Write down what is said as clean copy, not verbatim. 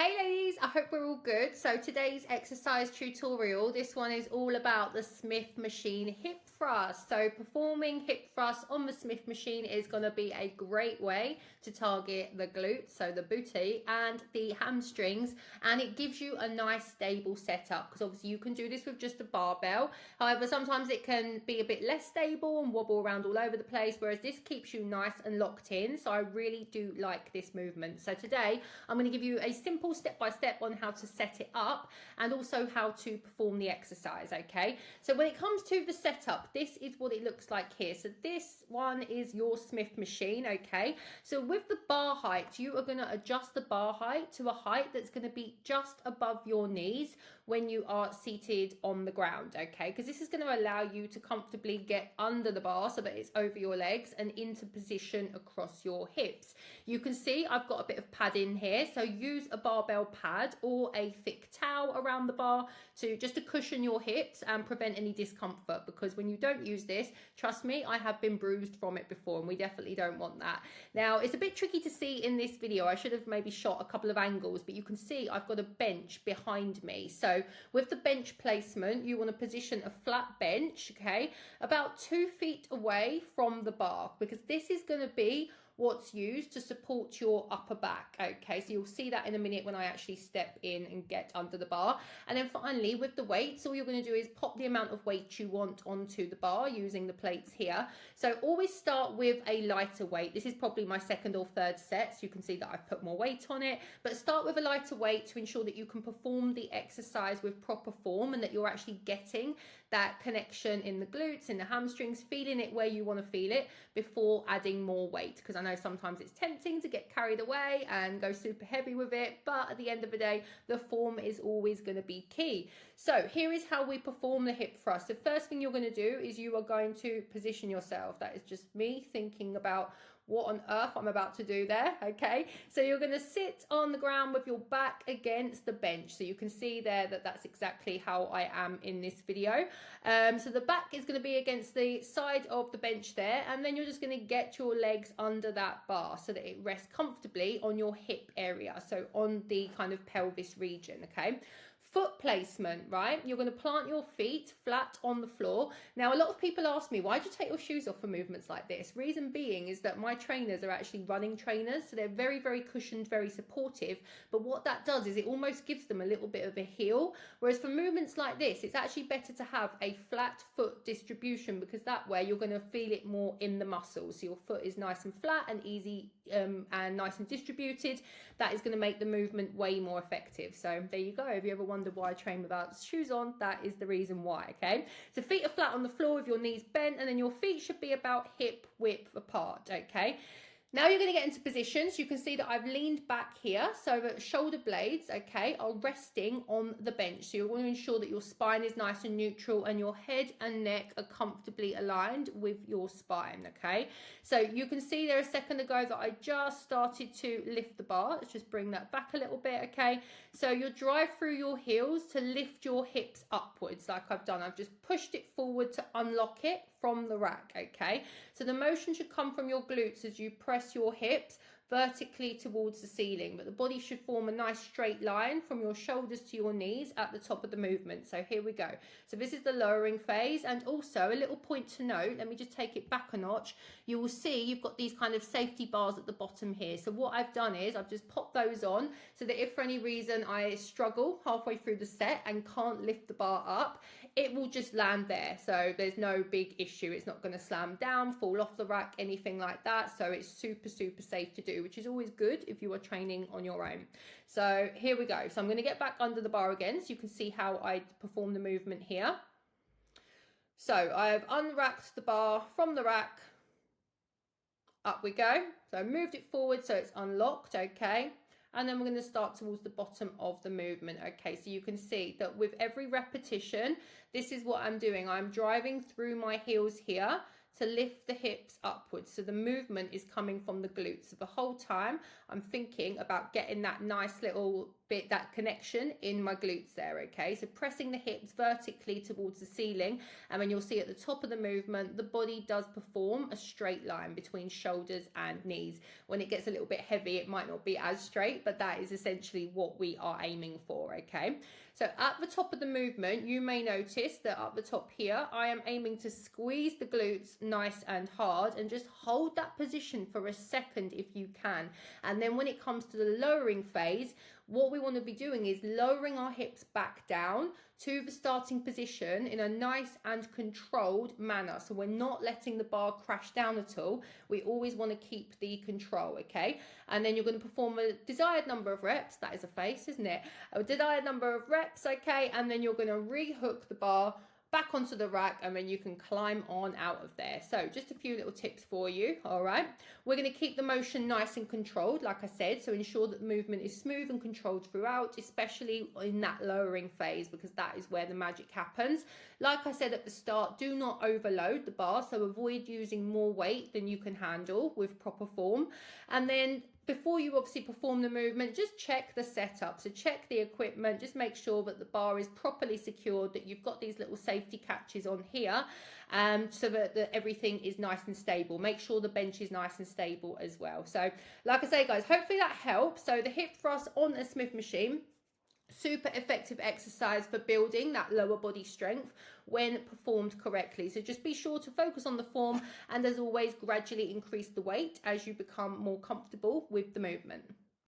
Hey ladies, I hope we're all good. So today's exercise tutorial, this one is all about the Smith machine hip thrust. So performing hip thrust on the Smith machine is going to be a great way to target the glutes, so the booty and the hamstrings, and it gives you a nice stable setup because obviously you can do this with just a barbell. However, sometimes it can be a bit less stable and wobble around all over the place, whereas this keeps you nice and locked in. So I really do like this movement. So today I'm going to give you a simple step-by-step on how to set it up and also how to perform the exercise. Okay, so when it comes to the setup, this is what it looks like here. So this one is your Smith machine. Okay, so with the bar height, you are going to adjust the bar height to a height that's going to be just above your knees when you are seated on the ground. Okay, because this is going to allow you to comfortably get under the bar so that it's over your legs and into position across your hips. You can see I've got a bit of padding here, so use a barbell pad or a thick towel around the bar to cushion your hips and prevent any discomfort, because when you don't use this, trust me, I have been bruised from it before and we definitely don't want that. Now it's a bit tricky to see in this video. I should have maybe shot a couple of angles, but you can see I've got a bench behind me. So with the bench placement, you want to position a flat bench, okay, about 2 feet away from the bar, because this is going to be what's used to support your upper back. Okay, so you'll see that in a minute when I actually step in and get under the bar. And then finally, with the weights, all you're going to do is pop the amount of weight you want onto the bar using the plates here. So always start with a lighter weight. This is probably my second or third set, so you can see that I've put more weight on it, but start with a lighter weight to ensure that you can perform the exercise with proper form and that you're actually getting that connection in the glutes, in the hamstrings, feeling it where you want to feel it before adding more weight, because I know sometimes it's tempting to get carried away and go super heavy with it, but at the end of the day, the form is always going to be key. So here is how we perform the hip thrust. The first thing you're going to do is you are going to position yourself. That is just me thinking about what on earth I'm about to do there. Okay, so you're going to sit on the ground with your back against the bench. So you can see there that that's exactly how I am in this video. So the back is going to be against the side of the bench there, and then you're just going to get your legs under that bar so that it rests comfortably on your hip area, so on the kind of pelvis region. Okay, foot placement, right? You're going to plant your feet flat on the floor. Now, a lot of people ask me, why do you take your shoes off for movements like this? Reason being is that my trainers are actually running trainers, so they're very, very cushioned, very supportive. But what that does is it almost gives them a little bit of a heel. Whereas for movements like this, it's actually better to have a flat foot distribution, because that way you're going to feel it more in the muscles. So your foot is nice and flat and easy and nice and distributed. That is going to make the movement way more effective. So there you go. If you ever wonder why I train without shoes on, that is the reason why. Okay, so feet are flat on the floor with your knees bent, and then your feet should be about hip width apart. Okay, now you're going to get into positions. You can see that I've leaned back here, so that shoulder blades, okay, are resting on the bench. So you want to ensure that your spine is nice and neutral and your head and neck are comfortably aligned with your spine, okay? So you can see there a second ago that I just started to lift the bar. Let's just bring that back a little bit, okay? So you'll drive through your heels to lift your hips upwards like I've done. I've just pushed it forward to unlock it from the rack, okay? So the motion should come from your glutes as you press your hips vertically towards the ceiling, but the body should form a nice straight line from your shoulders to your knees at the top of the movement. So here we go. So this is the lowering phase. And also a little point to note, let me just take it back a notch. You will see you've got these kind of safety bars at the bottom here. So what I've done is I've just popped those on so that if for any reason I struggle halfway through the set and can't lift the bar up, it will just land there. So there's no big issue. It's not going to slam down, fall off the rack, anything like that. So it's super, super safe to do, which is always good if you are training on your own. So here we go. So I'm going to get back under the bar again so you can see how I perform the movement here. So I've unracked the bar from the rack. Up we go. So I moved it forward so it's unlocked, okay? And then we're going to start towards the bottom of the movement. Okay, so you can see that with every repetition, this is what I'm doing. I'm driving through my heels here to lift the hips upwards. So the movement is coming from the glutes. So the whole time I'm thinking about getting that nice little bit, that connection in my glutes there, okay? So pressing the hips vertically towards the ceiling, and then you'll see at the top of the movement, the body does perform a straight line between shoulders and knees. When it gets a little bit heavy, it might not be as straight, but that is essentially what we are aiming for, okay? So at the top of the movement, you may notice that up the top here, I am aiming to squeeze the glutes nice and hard and just hold that position for a second if you can. And then when it comes to the lowering phase, what we want to be doing is lowering our hips back down to the starting position in a nice and controlled manner. So we're not letting the bar crash down at all. We always want to keep the control, okay? And then you're going to perform a desired number of reps. That is a face, isn't it? A desired number of reps, okay? And then you're going to re-hook the bar back onto the rack, and then you can climb on out of there. So just a few little tips for you. All right, we're going to keep the motion nice and controlled, like I said, so ensure that the movement is smooth and controlled throughout, especially in that lowering phase, because that is where the magic happens. Like I said at the start, do not overload the bar, so avoid using more weight than you can handle with proper form. And then before you obviously perform the movement, just check the setup. So check the equipment, just make sure that the bar is properly secured, that you've got these little safety catches on here, so that everything is nice and stable. Make sure the bench is nice and stable as well. So like I say, guys, hopefully that helps. So the hip thrust on a Smith machine, super effective exercise for building that lower body strength when performed correctly. So just be sure to focus on the form, and as always, gradually increase the weight as you become more comfortable with the movement.